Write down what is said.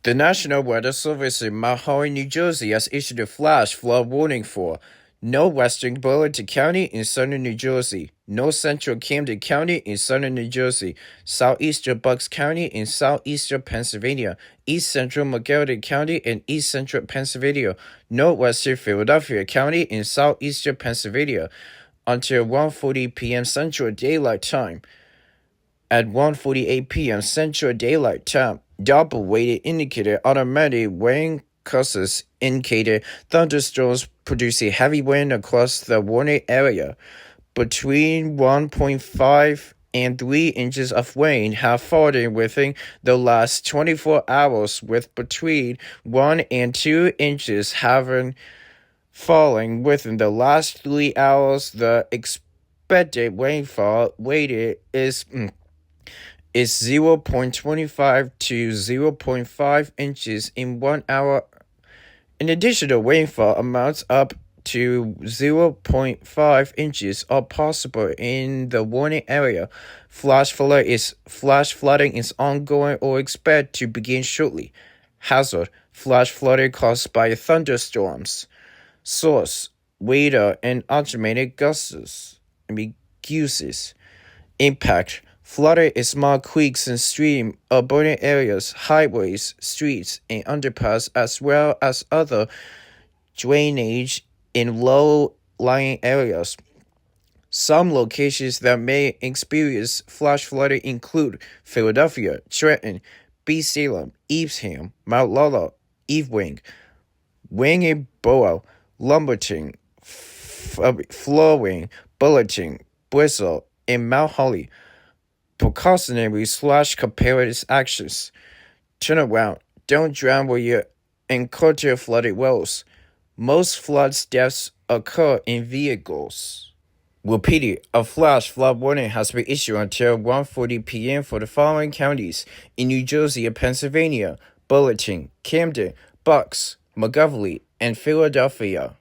The National Weather Service in Mount Holly, New Jersey has issued a flash flood warning for northwestern Burlington County in southern New Jersey, north central Camden County in southern New Jersey, southeastern Bucks County in southeastern Pennsylvania, east central Montgomery County in east central Pennsylvania, northwestern Philadelphia County in southeastern Pennsylvania, until 1:40 p.m. Central Daylight Time. At 1:48 p.m. Central Daylight Time, double-weighted indicator automatic rain causes indicated thunderstorms producing heavy wind across the warning area. Between 1.5 and 3 inches of rain have fallen within the last 24 hours, with between 1 and 2 inches having fallen within the last 3 hours. The expected rainfall weighted is 0.25 to 0.5 inches in 1 hour. In addition, the rainfall amounts up to 0.5 inches are possible in the warning area. Flash flooding is ongoing or expected to begin shortly. Hazard: flash flooding caused by thunderstorms. Source: radar and automated gusts. Impact: flooding in small creeks and streams, urban areas, highways, streets, and underpass, as well as other drainage in low-lying areas. Some locations that may experience flash flooding include Philadelphia, Trenton, Salem, Evesham, Mount Laurel, Ewing, Borough, Lumberton, Florence, Burlington, Bristol, and Mount Holly. Precautionary / comparative actions. Turn around. Don't drown where you encounter flooded roads. Most flood deaths occur in vehicles. Repeated, a flash flood warning has been issued until 1:40 p.m. for the following counties in New Jersey and Pennsylvania: Burlington, Camden, Bucks, Montgomery, and Philadelphia.